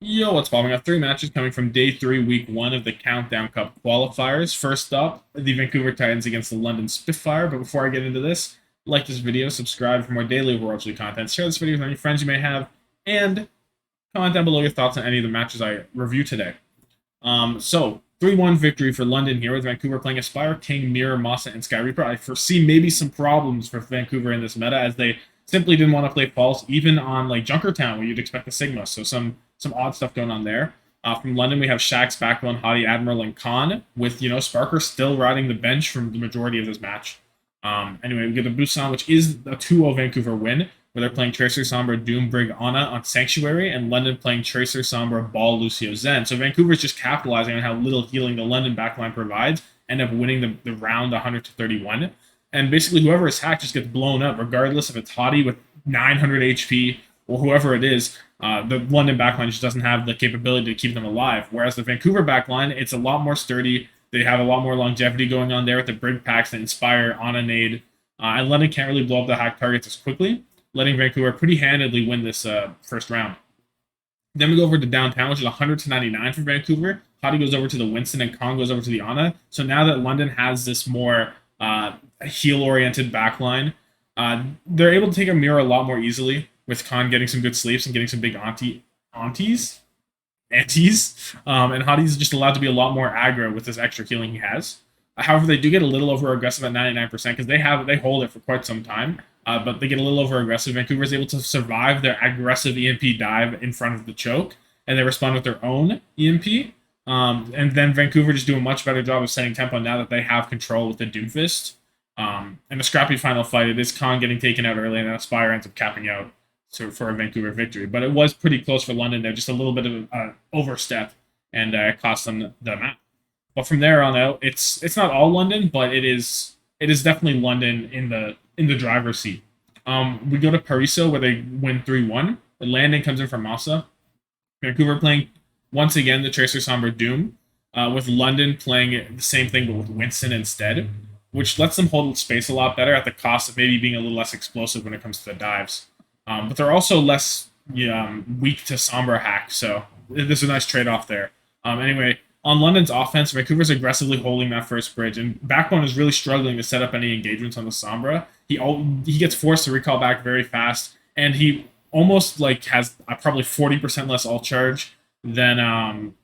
Yo, what's popping? I got three matches coming from day three, week one of the Countdown Cup qualifiers. First up, the Vancouver Titans against the London Spitfire. But before I get into this, like this video, subscribe for more daily Overwatch League content, share this video with any friends you may have, and comment down below your thoughts on any of the matches I review today. So 3-1 victory for London here with Vancouver playing Aspire, King, Mirror, Massa, and Sky Reaper. I foresee maybe some problems for Vancouver in this meta as they simply didn't want to play false, even on like Junkertown where you'd expect a Sigma. So some odd stuff going on there. From London, we have Shax, Backbone, Hottie, Admiral, and Khan, with Sparker still riding the bench from the majority of this match. Anyway, we get the Busan, which is a 2-0 Vancouver win, where they're playing Tracer, Sombra, Doom, Brig, Ana on Sanctuary, and London playing Tracer, Sombra, Ball, Lucio, Zen. So Vancouver's just capitalizing on how little healing the London backline provides, end up winning the round 100-31. And basically, whoever is hacked just gets blown up, regardless if it's Hottie with 900 HP or whoever it is. The London backline just doesn't have the capability to keep them alive. Whereas the Vancouver backline, it's a lot more sturdy. They have a lot more longevity going on there with the Brig packs that inspire on a nade. And London can't really blow up the hack targets as quickly, letting Vancouver pretty handedly win this first round. Then we go over to downtown, which is 100-99 for Vancouver. Hottie goes over to the Winston, and Kong goes over to the Ana. So now that London has this more heal-oriented backline, they're able to take a mirror a lot more easily, with Khan getting some good sleeps and getting some big aunties, and Hottie's just allowed to be a lot more aggro with this extra healing he has. However, they do get a little over aggressive at 99% because they hold it for quite some time, but they get a little over aggressive. Vancouver is able to survive their aggressive EMP dive in front of the choke, and they respond with their own EMP. And then Vancouver just do a much better job of setting tempo now that they have control with the Doomfist. And a scrappy final fight. It is Khan getting taken out early, and then Aspire ends up capping out for a Vancouver victory. But it was pretty close for London there, just a little bit of an overstep, and cost them the map. But from there on out, it's not all London, but it is definitely London in the driver's seat. We go to Pariso where they win 3-1. The landing comes in from Massa. Vancouver playing once again the Tracer Sombra Doom, with London playing the same thing but with Winston instead, which lets them hold space a lot better at the cost of maybe being a little less explosive when it comes to the dives. But they're also less weak to Sombra hack, so there's a nice trade-off there. Anyway, on London's offense, Vancouver's aggressively holding that first bridge, and Backbone is really struggling to set up any engagements on the Sombra. He gets forced to recall back very fast, and he almost like has probably 40% less ult charge than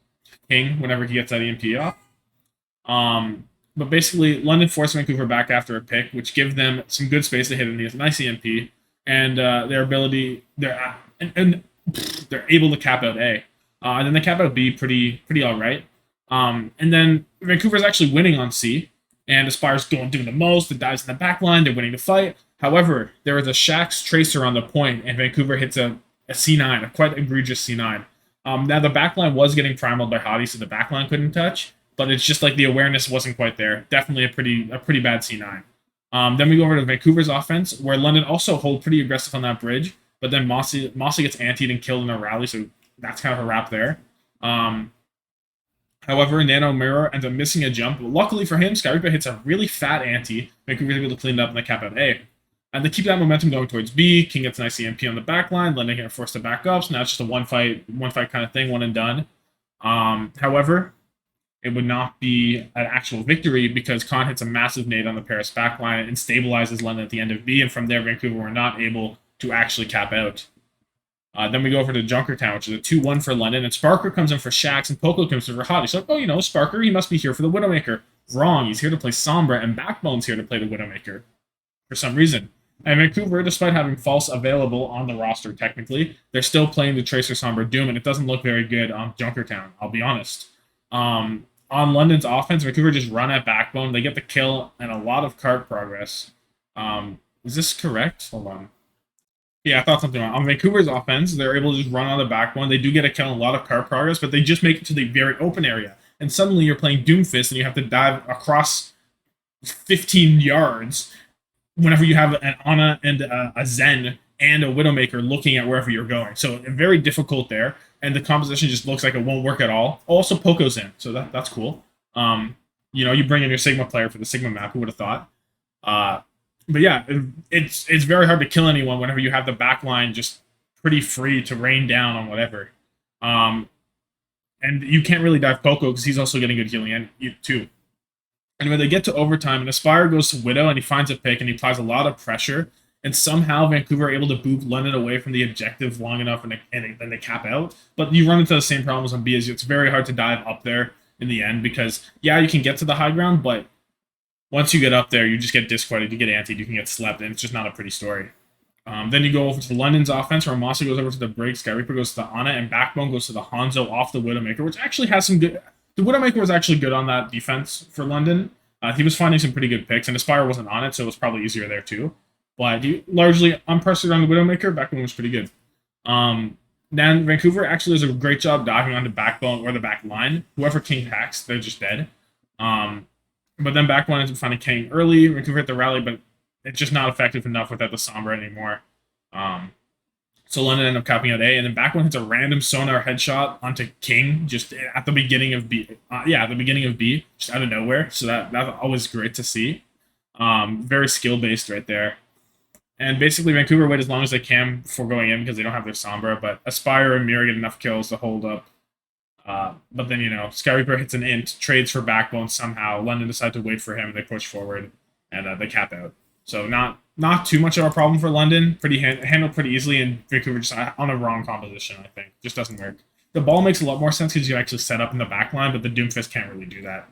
King whenever he gets that EMP off. But basically, London forced Vancouver back after a pick, which gives them some good space to hit in the nice EMP, and their ability, and they're able to cap out A, and then they cap out B pretty all right. And then Vancouver's actually winning on C, and Aspire's doing the most. The dives in the back line, they're winning the fight. However, there was a Shax Tracer on the point, and Vancouver hits a C9, a quite egregious C9. Now the backline was getting primaled by Hottie, so the backline couldn't touch, but it's just like the awareness wasn't quite there. Definitely a pretty bad C9. Then we go over to Vancouver's offense, where London also hold pretty aggressive on that bridge, but then Mossy gets antied and killed in a rally, so that's kind of a wrap there. However, Nano Mirror ends up missing a jump. But luckily for him, Sky Reaper hits a really fat anti. Vancouver's able to clean it up and they cap out A. And they keep that momentum going towards B. King gets a nice EMP on the back line. London get forced to back up, so now it's just a one fight kind of thing, one and done. However, it would not be an actual victory because Khan hits a massive nade on the Paris backline and stabilizes London at the end of B, and from there, Vancouver were not able to actually cap out. Then we go over to Junkertown, which is a 2-1 for London, and Sparker comes in for Shax, and Poco comes in for Hottie. So, Sparker, he must be here for the Widowmaker. Wrong, he's here to play Sombra, and Backbone's here to play the Widowmaker for some reason. And Vancouver, despite having False available on the roster technically, they're still playing the Tracer Sombra Doom, and it doesn't look very good on Junkertown, I'll be honest. On London's offense, Vancouver just run at Backbone. They get the kill and a lot of cart progress. Is this correct? Hold on. Yeah, I thought something wrong. On Vancouver's offense, they're able to just run on the Backbone. They do get a kill and a lot of cart progress, but they just make it to the very open area. And suddenly you're playing Doomfist and you have to dive across 15 yards whenever you have an Ana and a Zen and a Widowmaker looking at wherever you're going. So very difficult there, and the composition just looks like it won't work at all. Also, Poco's in, so that's cool. You bring in your Sigma player for the Sigma map. Who would have thought? But yeah, it's very hard to kill anyone whenever you have the back line just pretty free to rain down on whatever. Um, and you can't really dive Poco because he's also getting good healing and too. And when they get to overtime, and Aspire goes to Widow and he finds a pick and he applies a lot of pressure. And somehow Vancouver are able to boot London away from the objective long enough and then they cap out. But you run into the same problems on B as it's very hard to dive up there in the end because, yeah, you can get to the high ground, but once you get up there, you just get discarded, you get antied, you can get slept, and it's just not a pretty story. Then you go over to London's offense, where Masa goes over to the Brig, Sky Reaper goes to the Ana, and Backbone goes to the Hanzo off the Widowmaker, which actually has some good. The Widowmaker was actually good on that defense for London. He was finding some pretty good picks, and Aspire wasn't on it, so it was probably easier there too. But largely unpressed on the Widowmaker. Backbone was pretty good. Then Vancouver actually does a great job diving onto Backbone or the back line. Whoever King hacks, they're just dead. But then Backbone ends up finding King early. Vancouver hit the rally, but it's just not effective enough without the Sombra anymore. So London ended up capping out A, and then Backbone hits a random sonar headshot onto King just at the beginning of B. At the beginning of B, just out of nowhere. So that's always great to see. Very skill based right there. And basically, Vancouver wait as long as they can before going in because they don't have their Sombra. But Aspire and Mira get enough kills to hold up. But then, Sky Reaper hits an int, trades for Backbone somehow. London decide to wait for him, and they push forward, and they cap out. So not too much of a problem for London. Handled pretty easily, and Vancouver just on a wrong composition, I think. Just doesn't work. The ball makes a lot more sense because you actually set up in the back line, but the Doomfist can't really do that.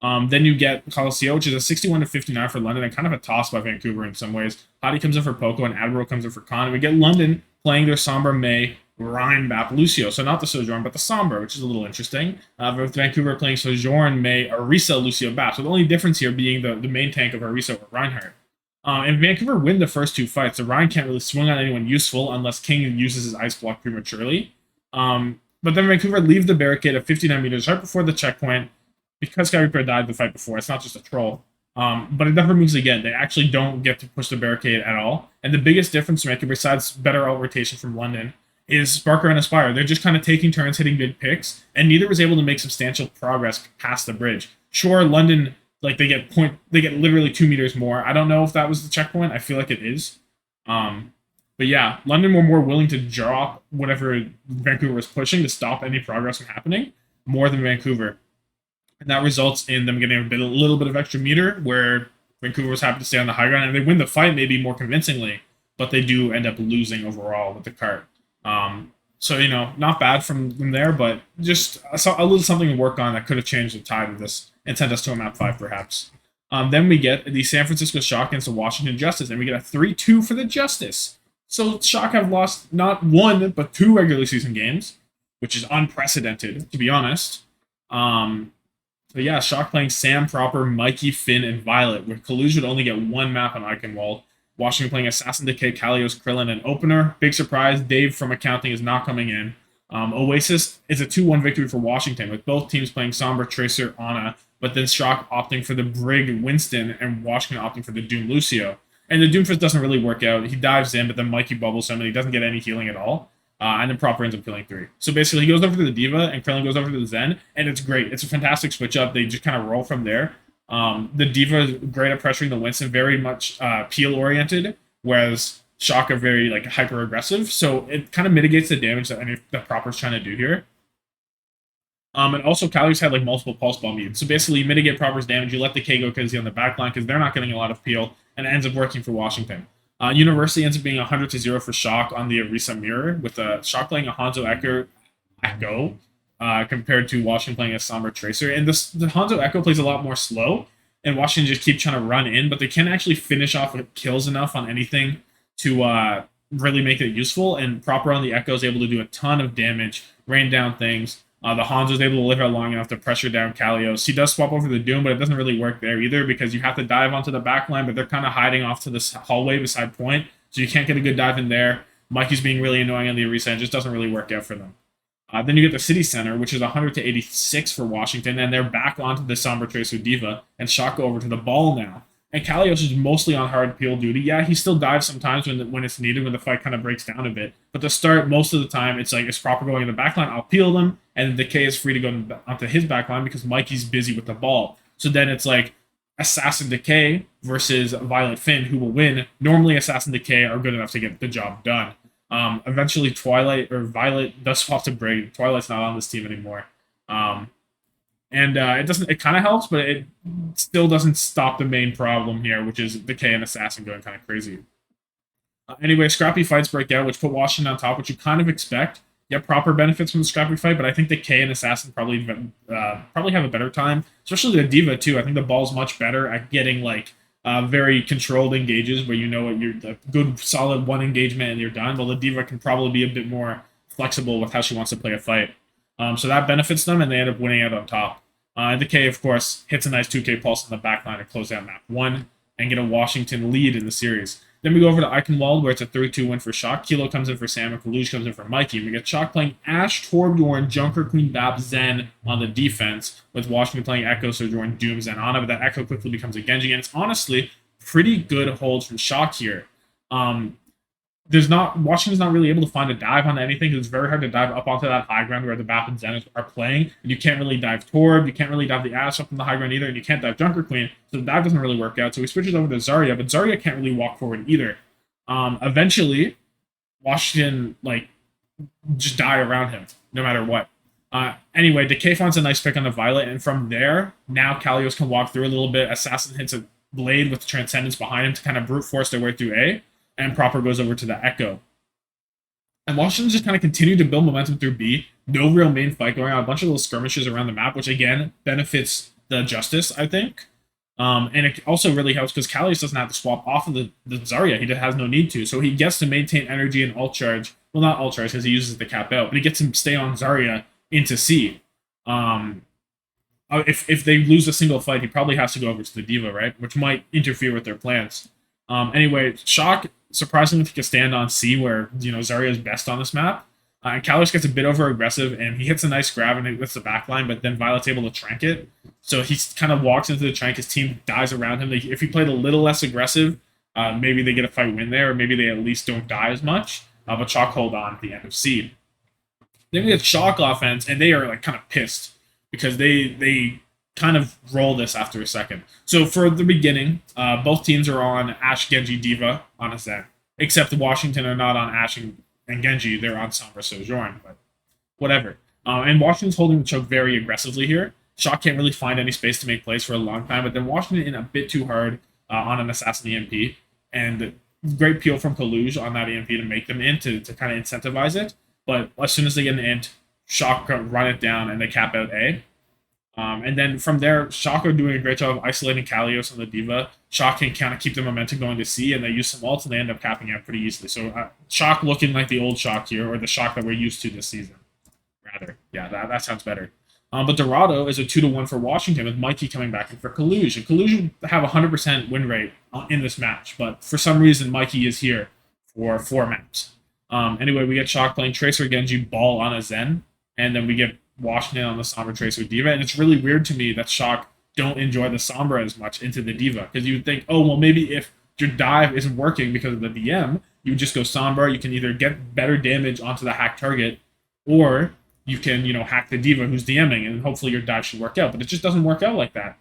Then you get Coliseum, which is a 61 to 59 for London, and kind of a toss by Vancouver in some ways. Hadi comes in for Poco, and Admiral comes in for Khan. And we get London playing their Sombra May, Rhyme, Bap, Lucio. So not the Sojourn, but the Sombra, which is a little interesting. With Vancouver playing Sojourn, May, Orisa, Lucio, Bap. So the only difference here being the main tank of Orisa or Reinhardt. And Vancouver win the first two fights. So Ryan can't really swing on anyone useful unless King uses his Ice Block prematurely. But then Vancouver leave the barricade at 59 meters right before the checkpoint because Sky Reaper died the fight before. It's not just a troll. But it never moves again. They actually don't get to push the barricade at all. And the biggest difference to Vancouver, besides better out rotation from London, is Barker and Aspire. They're just kind of taking turns hitting good picks, and neither was able to make substantial progress past the bridge. Sure, London, they get literally 2 meters more. I don't know if that was the checkpoint. I feel like it is. But yeah, London were more willing to drop whatever Vancouver was pushing to stop any progress from happening more than Vancouver. And that results in them getting a little bit of extra meter where Vancouver was happy to stay on the high ground, and they win the fight maybe more convincingly, but they do end up losing overall with the cart. So, not bad from them there, but just a little something to work on that could have changed the tide of this and sent us to a map 5, perhaps. Then we get the San Francisco Shock against the Washington Justice, and we get a 3-2 for the Justice. So Shock have lost not 1, but 2 regular season games, which is unprecedented, to be honest. But yeah, Shock playing Sam proper, Mikey, Finn, and Violet, where Kaluj would only get 1 map on Eichenwald. Washington playing Assassin Decay, Kalios, Krillin, and Opener. Big surprise, Dave from Accounting is not coming in. Oasis is a 2-1 victory for Washington, with both teams playing Sombra, Tracer, Ana, but then Shock opting for the Brig, Winston, and Washington opting for the Doom, Lucio. And the Doomfist doesn't really work out. He dives in, but then Mikey bubbles him, and he doesn't get any healing at all. And then Proper ends up killing 3. So basically, he goes over to the Diva, and Krillin goes over to the Zen, and it's great. It's a fantastic switch-up. They just kind of roll from there. The Diva is great at pressuring the Winston, very much peel-oriented, whereas Shock are very hyper-aggressive. So it kind of mitigates the damage that Proper's trying to do here. And also, Kalios had multiple Pulse Bomb units. So basically, you mitigate Proper's damage, you let the K go Kizzy on the backline because they're not getting a lot of peel, and it ends up working for Washington. University ends up being 100-0 for Shock on the Orisa mirror, with Shock playing a Hanzo Echo compared to Washington playing a Sombra Tracer. And the Hanzo Echo plays a lot more slow, and Washington just keep trying to run in, but they can't actually finish off kills enough on anything to really make it useful. And Proper on the Echo is able to do a ton of damage, rain down things. The Hanzo is able to live out long enough to pressure down Kalios. He does swap over the Doom, but it doesn't really work there either because you have to dive onto the backline, but they're kind of hiding off to this hallway beside point, so you can't get a good dive in there. Mikey's being really annoying on the Orisa, and just doesn't really work out for them. Then you get the City Center, which is 100-86 for Washington, and they're back onto the Sombra Tracer Diva, and Shock go over to the ball now. And Kalios is mostly on hard peel duty. Yeah, he still dives sometimes when it's needed, when the fight kind of breaks down a bit. But to start, most of the time, it's Proper going in the backline, I'll peel them, and Decay is free to go onto his backline because Mikey's busy with the ball. So then it's Assassin Decay versus Violet Finn, who will win. Normally, Assassin Decay are good enough to get the job done. Eventually, Twilight or Violet does swap to Brig. Twilight's not on this team anymore. Um, and it doesn't. It kind of helps, but it still doesn't stop the main problem here, which is Decay and Assassin going kind of crazy. Anyway, scrappy fights break out, which put Washington on top, which you kind of expect. Get proper benefits from the scrappy fight, but I think the K and Assassin probably have a better time, especially the Diva too. I think the ball's much better at getting like very controlled engages where you know what you're a good solid one engagement and you're done. Well, the Diva can probably be a bit more flexible with how she wants to play a fight, so that benefits them, and they end up winning out on top. The K, of course, hits a nice 2K pulse in the backline to close out map 1 and get a Washington lead in the series. Then we go over to Eichenwald, where it's a 3-2 win for Shock. Kilo comes in for Sam, and Kalush comes in for Mikey. We get Shock playing Ash, Torbjorn, Junker, Queen, Bab, Zen on the defense, with Washington playing Echo, Sojourn, Doom, Zen, Ana, but that Echo quickly becomes a Genji, and it's honestly pretty good holds from Shock here. Washington's not really able to find a dive onto anything because it's very hard to dive up onto that high ground where the Bap and Zen are playing. And you can't really dive Torb, you can't really dive the Ash up on the high ground either, and you can't dive Junker Queen, so the dive doesn't really work out. So he switches over to Zarya, but Zarya can't really walk forward either. Eventually, Washington just die around him no matter what. Anyway, Decay finds a nice pick on the Violet, and from there, now Kalios can walk through a little bit. Assassin hits a Blade with Transcendence behind him to kind of brute force their way through A, and Proper goes over to the Echo. And Washington just kind of continued to build momentum through B. No real main fight going on. A bunch of little skirmishes around the map, which again benefits the Justice, I think. And it also really helps because Kalius doesn't have to swap off of the Zarya. He just has no need to. So he gets to maintain energy and ult charge. Well, not ult charge because he uses the cap out, but he gets to stay on Zarya into C. If they lose a single fight, he probably has to go over to the Diva, right? Which might interfere with their plans. Anyway, Shock surprisingly took a stand on C where, Zarya is best on this map. And Kalish gets a bit over aggressive, and he hits a nice grab and it hits the backline, but then Violet's able to trank it. So he kind of walks into the trank. His team dies around him. If he played a little less aggressive, maybe they get a fight win there, or maybe they at least don't die as much. But Shock hold on at the end of C. Then we get Shock offense, and they are kind of pissed because they kind of roll this after a second. So for the beginning, both teams are on Ashe, Genji, Diva on a Zen, except Washington are not on Ashe and Genji. They're on Sombra, Sojourn, but whatever. And Washington's holding the choke very aggressively here. Shock can't really find any space to make plays for a long time, but then Washington in a bit too hard on an Assassin EMP, and great peel from Kaluj on that EMP to make them in to kind of incentivize it. But as soon as they get an int, Shock run it down and they cap out A. And then from there, Shock are doing a great job of isolating Kalios and the Diva. Shock can kind of keep the momentum going to C, and they use some ults, and they end up capping out pretty easily. So Shock looking like the old Shock here, or the Shock that we're used to this season, rather. Yeah, that sounds better. But Dorado is a 2-1 for Washington, with Mikey coming back in for Kaluj. And Kaluj would have a 100% win rate in this match, but for some reason, Mikey is here for 4 maps. Anyway, we get Shock playing Tracer Genji Ball on a Zen, and then we get Washington on the Sombra Tracer Diva, and it's really weird to me that Shock don't enjoy the Sombra as much into the Diva, because you would think, oh, well, maybe if your dive isn't working because of the DM, you would just go Sombra. You can either get better damage onto the hack target, or you can, hack the Diva who's DMing, and hopefully your dive should work out, but it just doesn't work out like that.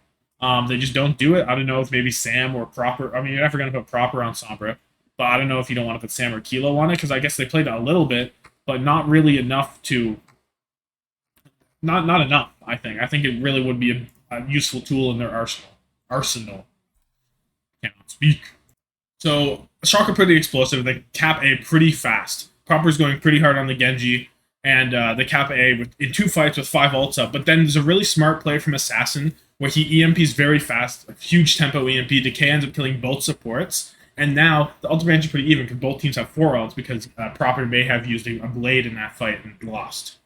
They just don't do it. I don't know if maybe Sam or Proper, I mean, you're never going to put Proper on Sombra, but I don't know if you don't want to put Sam or Kilo on it, because I guess they played it a little bit, but not really enough to... Not enough, I think. I think it really would be a useful tool in their arsenal. Cannot speak. So, Shock are pretty explosive. They cap A pretty fast. Proper's going pretty hard on the Genji, and they cap A in 2 fights with 5 ults up. But then there's a really smart play from Assassin, where he EMPs very fast, a huge tempo EMP. Decay ends up killing both supports. And now, the ult range is pretty even, because both teams have 4 ults, because Proper may have used a Blade in that fight and lost.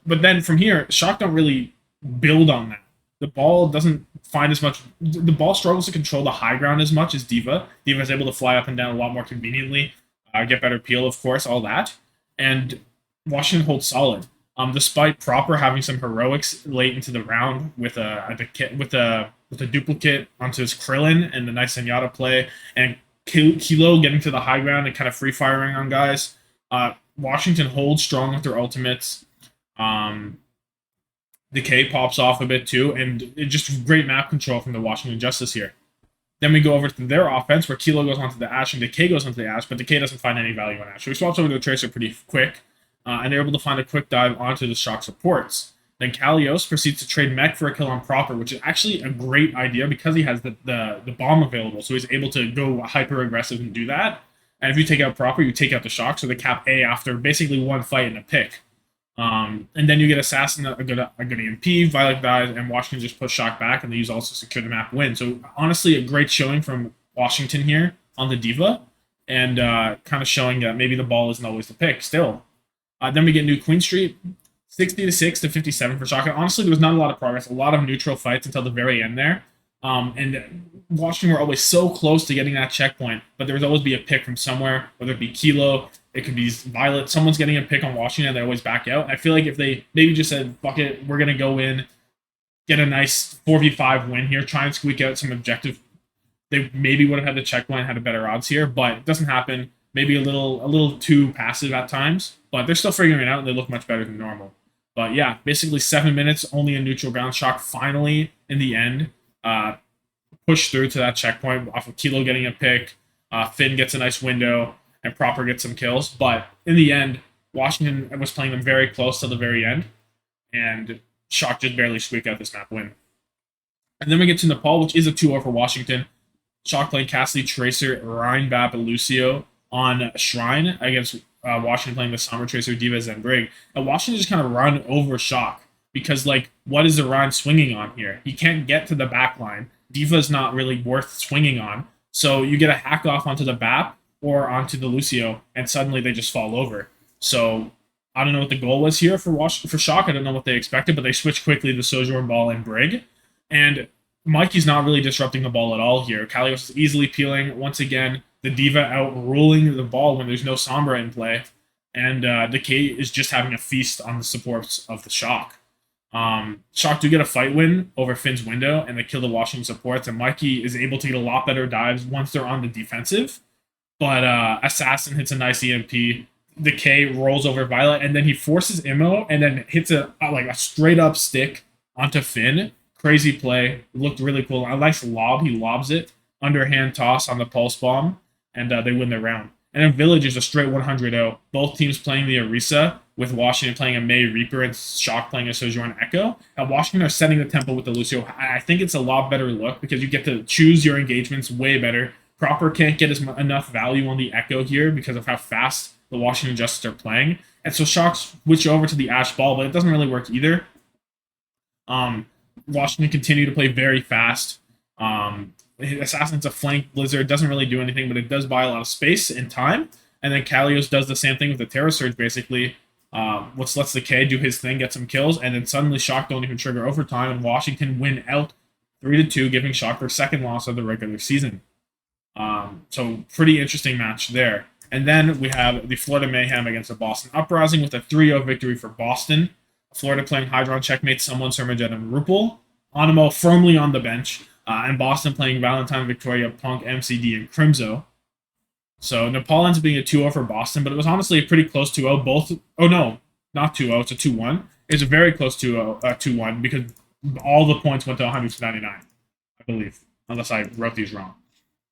But then from here, Shock don't really build on that. The ball doesn't find as much... The ball struggles to control the high ground as much as Diva. Diva is able to fly up and down a lot more conveniently, get better peel, of course, all that. And Washington holds solid. Despite Proper having some heroics late into the round with a duplicate onto his Krillin and the nice Zenyatta play, and Kilo getting to the high ground and kind of free-firing on guys, Washington holds strong with their ultimates. Decay pops off a bit too, and it just great map control from the Washington Justice here. Then we go over to their offense, where Kilo goes onto the Ash and Decay goes onto the Ash, but Decay doesn't find any value in Ash. So he swaps over to the Tracer pretty quick, and they're able to find a quick dive onto the Shock supports. Then Kalios proceeds to trade Mech for a kill on Proper, which is actually a great idea because he has the bomb available, so he's able to go hyper aggressive and do that. And if you take out Proper, you take out the Shock, so they cap A after basically one fight and a pick. And then you get Assassin, a good EMP, Violet dies, and Washington just push Shock back, and they use also secure the map win. So honestly, a great showing from Washington here on the Diva, and kind of showing that maybe the ball isn't always the pick still. Then we get new Queen Street, 60-6 to 57 for Shock. And honestly, there was not a lot of progress, a lot of neutral fights until the very end there. And Washington were always so close to getting that checkpoint, but there would always be a pick from somewhere, whether it be Kilo, it could be Violet. Someone's getting a pick on Washington, they always back out. I feel like if they maybe just said, fuck it, we're going to go in, get a nice 4v5 win here, try and squeak out some objective, they maybe would have had the checkpoint, had a better odds here, but it doesn't happen. Maybe a little too passive at times, but they're still figuring it out, and they look much better than normal. But yeah, basically 7 minutes, only a neutral ground. Shock finally, in the end, push through to that checkpoint off of Kilo getting a pick. Finn gets a nice window, and Proper gets some kills. But in the end, Washington was playing them very close to the very end, and Shock just barely squeaked out this map win. And then we get to Nepal, which is a 2-0 for Washington. Shock playing Cassidy, Tracer, Ryan, Bap, and Lucio on Shrine against Washington playing the Summer, Tracer, Divas, and Brig. And Washington just kind of run over Shock because, like, what is the Ryan swinging on here? He can't get to the back line. Diva's not really worth swinging on. So you get a hack off onto the Bap or onto the Lucio, and suddenly they just fall over. So I don't know what the goal was here for Shock. I don't know what they expected, but they switched quickly to Sojourn, Ball, and Brig. And Mikey's not really disrupting the ball at all here. Kalios is easily peeling. Once again, the Diva outruling the ball when there's no Sombra in play. And Decay is just having a feast on the supports of the Shock. Shock do get a fight win over Finn's window, and they kill the Washington supports, and Mikey is able to get a lot better dives once they're on the defensive. But Assassin hits a nice EMP. Decay rolls over Violet, and then he forces Immo, and then hits a straight up stick onto Finn. Crazy play. Looked really cool. A nice lob. He lobs it. Underhand toss on the pulse bomb, and they win the round. And then Village is a straight 100-0. Both teams playing the Orisa, with Washington playing a May Reaper and Shock playing a Sojourn Echo. And Washington are setting the tempo with the Lucio. I think it's a lot better look because you get to choose your engagements way better. Proper can't get enough value on the Echo here because of how fast the Washington Justice are playing. And so Shock switch over to the Ash Ball, but it doesn't really work either. Washington continue to play very fast. Assassin's a flank Blizzard, doesn't really do anything, but it does buy a lot of space and time. And then Kalios does the same thing with the Terra Surge, basically. Which lets the K do his thing, get some kills, and then suddenly Shock don't even trigger overtime, and Washington win out 3-2, giving Shock their second loss of the regular season. So pretty interesting match there. And then we have the Florida Mayhem against the Boston Uprising with a 3-0 victory for Boston. Florida playing Hydron checkmate, someone, Sermajet, and Rupel. Animo firmly on the bench. And Boston playing Valentine, Victoria, Punk, MCD, and Crimzo. So Nepal ends up being a 2-0 for Boston, but it was honestly a pretty close 2-0. Both, oh no, not 2-0, it's a 2-1. It's a very close 2-1 because all the points went to 199, I believe, unless I wrote these wrong.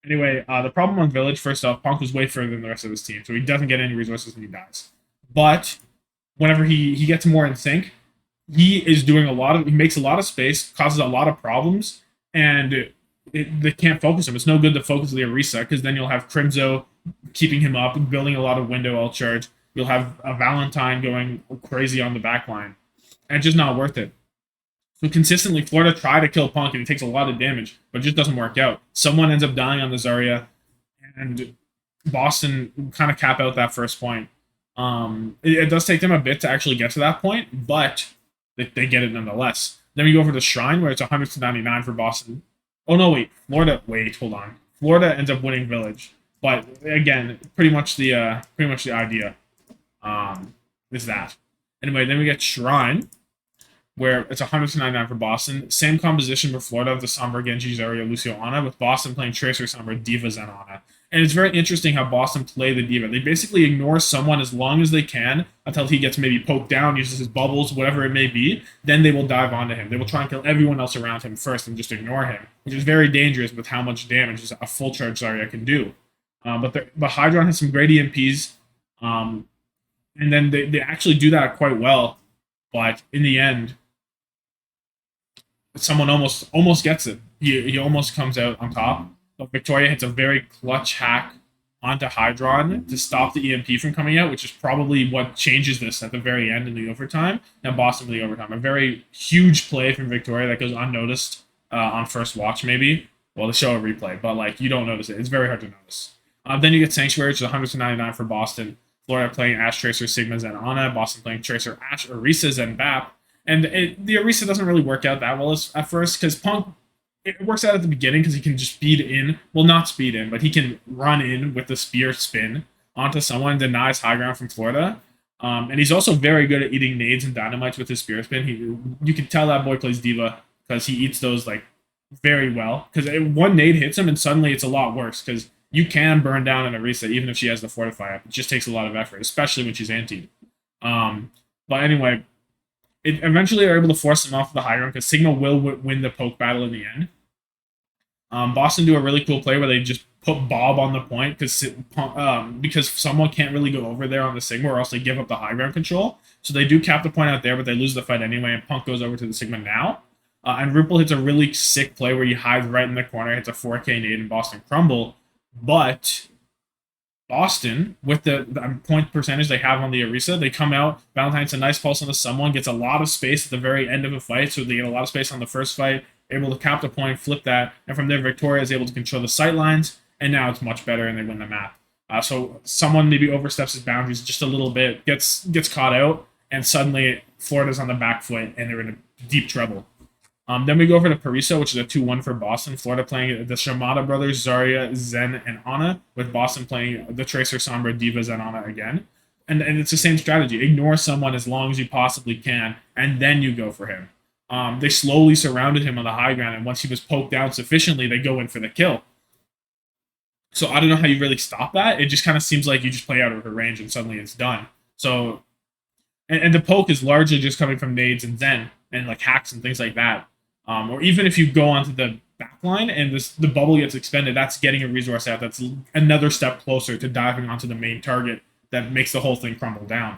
Anyway, the problem on Village, first off, Punk was way further than the rest of his team, so he doesn't get any resources and he dies. But whenever he gets more in sync, he makes a lot of space, causes a lot of problems, and they can't focus him. It's no good to focus the Orisa because then you'll have Crimzo keeping him up, building a lot of window L charge. You'll have a Valentine going crazy on the back line. And it's just not worth it. So consistently, Florida try to kill Punk, and he takes a lot of damage, but it just doesn't work out. Someone ends up dying on the Zarya, and Boston kind of cap out that first point. It does take them a bit to actually get to that point, but they get it nonetheless. Then we go over to Shrine, where it's 100-99 for Boston. Oh, no, wait. Hold on. Florida ends up winning Village. But, again, pretty much the idea is that. Anyway, then we get Shrine, where it's 100 to 99 for Boston. Same composition for Florida of the Sombra, Genji, Zarya, Lucio, Ana, with Boston playing Tracer, Sombra, Diva, Zen, Ana. And it's very interesting how Boston play the Diva. They basically ignore someone as long as they can until he gets maybe poked down, uses his bubbles, whatever it may be. Then they will dive onto him. They will try and kill everyone else around him first and just ignore him, which is very dangerous with how much damage a full charge Zarya can do. But Hydron has some great EMPs, and then they actually do that quite well. But in the end, someone almost gets it. He almost comes out on top. But Victoria hits a very clutch hack onto Hydron to stop the EMP from coming out, which is probably what changes this at the very end in the overtime, and Boston in the overtime. A very huge play from Victoria that goes unnoticed on first watch, maybe. Well, they show a replay, but like you don't notice it. It's very hard to notice. Then you get Sanctuary, which is 100 to 99 for Boston. Florida playing Ash, Tracer, Sigma, Zen, Ana. Boston playing Tracer, Ash, Orisa, Zen, Bap. And the Orisa doesn't really work out that well at first because Punk, it works out at the beginning because he can just speed in. Well, not speed in, but he can run in with the spear spin onto someone and denies high ground from Florida. And he's also very good at eating nades and dynamites with his spear spin. You can tell that boy plays Diva because he eats those like very well. Because one nade hits him and suddenly it's a lot worse because you can burn down an Orisa even if she has the Fortify up. It just takes a lot of effort, especially when she's antied. But anyway, eventually they're able to force him off of the high ground because Sigma will win the poke battle in the end. Boston do a really cool play where they just put Bob on the point because someone can't really go over there on the Sigma or else they give up the high ground control. So they do cap the point out there, but they lose the fight anyway, and Punk goes over to the Sigma now. And Ripple hits a really sick play where he hides right in the corner, hits a 4K nade, and Boston crumble. But Boston, with the point percentage they have on the Orisa, they come out. Valentine's a nice pulse on the someone, gets a lot of space at the very end of a fight, so they get a lot of space on the first fight, able to cap the point, flip that, and from there Victoria is able to control the sight lines, and now it's much better, and they win the map. So someone maybe oversteps his boundaries just a little bit, gets caught out, and suddenly Florida's on the back foot, and they're in a deep trouble. Then we go over to Parisa, which is a 2-1 for Boston. Florida playing the Shimada brothers, Zarya, Zen, and Ana, with Boston playing the Tracer, Sombra, Diva, Zen, Ana again. And it's the same strategy. Ignore someone as long as you possibly can, and then you go for him. They slowly surrounded him on the high ground, and once he was poked down sufficiently, they go in for the kill. So I don't know how you really stop that. It just kind of seems like you just play out of her range, and suddenly it's done. So, and the poke is largely just coming from nades and Zen, and like hacks and things like that. Or even if you go onto the backline and the bubble gets expended, that's getting a resource out. That's another step closer to diving onto the main target that makes the whole thing crumble down.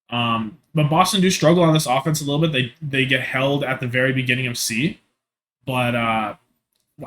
But Boston do struggle on this offense a little bit. They get held at the very beginning of C, but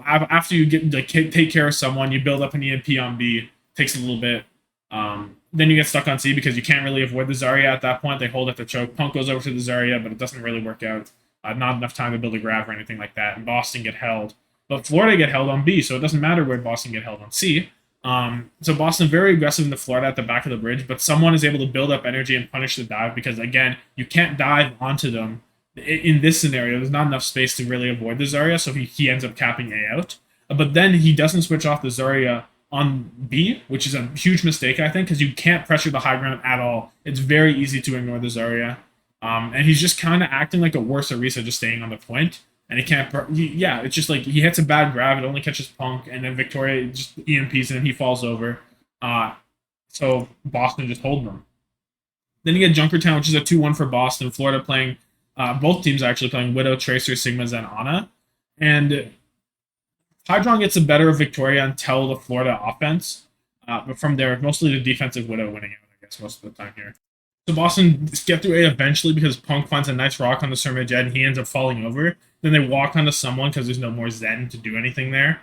after you take care of someone, you build up an EMP on B. Takes a little bit. Then you get stuck on C because you can't really avoid the Zarya at that point. They hold it to choke. Punk goes over to the Zarya, but it doesn't really work out. Not enough time to build a grab or anything like that. And Boston get held. But Florida get held on B, so it doesn't matter where Boston get held on C. So Boston very aggressive into Florida at the back of the bridge, but someone is able to build up energy and punish the dive because, again, you can't dive onto them. In this scenario, there's not enough space to really avoid the Zarya, so he ends up capping A out. But then he doesn't switch off the Zarya on B, which is a huge mistake, I think, because you can't pressure the high ground at all. It's very easy to ignore the Zarya. And he's just kind of acting like a worse Orisa, just staying on the point. And he can't... it's just like he hits a bad grab, it only catches Punk, and then Victoria just EMPs and he falls over. So Boston just hold them. Then you get Junkertown, which is a 2-1 for Boston. Florida playing... both teams actually playing Widow, Tracer, Sigma, Zen, Ana. And Hydron gets the better of Victoria until the Florida offense. But from there, mostly the defensive Widow winning out, I guess, most of the time here. So Boston get through A eventually because Punk finds a nice rock on the Surma Jet and he ends up falling over. Then they walk onto someone because there's no more Zen to do anything there.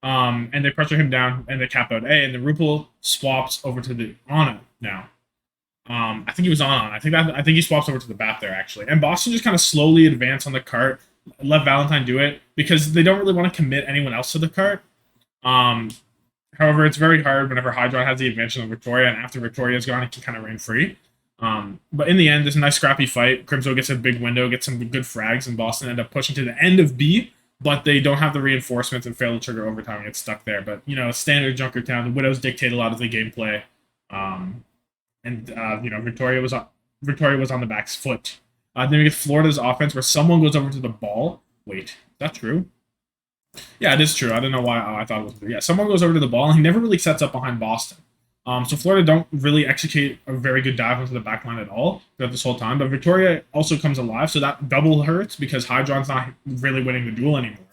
And they pressure him down and they cap out A. And the Rupal swaps over to the Ana now. I think he was on. I think he swaps over to the BAP there, actually. And Boston just kind of slowly advance on the cart, let Valentine do it, because they don't really want to commit anyone else to the cart. However, it's very hard whenever Hydron has the advantage on Victoria, and after Victoria's gone, it can kind of reign free. But in the end, there's a nice scrappy fight. Crimso gets a big window, gets some good frags, and Boston end up pushing to the end of B, but they don't have the reinforcements and fail to trigger overtime and get stuck there. But, standard Junkertown, the Widows dictate a lot of the gameplay. Victoria was on the back's foot. Then we get Florida's offense where someone goes over to the ball. Wait, is that true? Yeah, it is true. I don't know why I thought it was true. Yeah, someone goes over to the ball and he never really sets up behind Boston. So Florida don't really execute a very good dive into the back line at all throughout this whole time. But Victoria also comes alive, so that double hurts because Hydron's not really winning the duel anymore.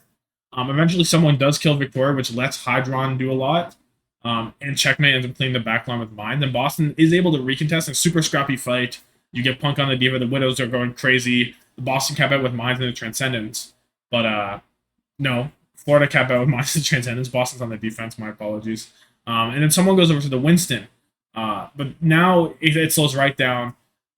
Eventually, someone does kill Victoria, which lets Hydron do a lot. And Checkmate ends up cleaning the back line with Mine. Then Boston is able to recontest in a super scrappy fight. You get Punk on the Diva. The Widows are going crazy. The Boston cap out with Mines and the Transcendence. But no, Florida cap out with Mines and Transcendence. Boston's on the defense. My apologies. And then someone goes over to the Winston. But now it slows right down.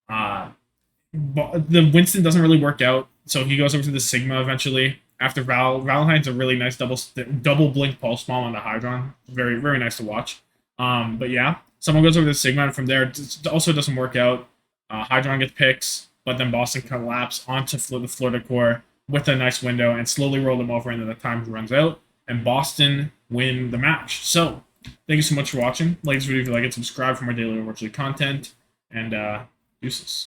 The Winston doesn't really work out. So he goes over to the Sigma eventually. After Valentine's a really nice double blink pulse bomb on the Hydron. Very, very nice to watch. But yeah, someone goes over to the Sigma, and from there, it also doesn't work out. Hydron gets picks, but then Boston collapse onto the Florida core with a nice window and slowly roll them over, and then the time runs out, and Boston win the match. So, thank you so much for watching. Like this video if you like it, subscribe for more daily Overwatch League content, and deuces.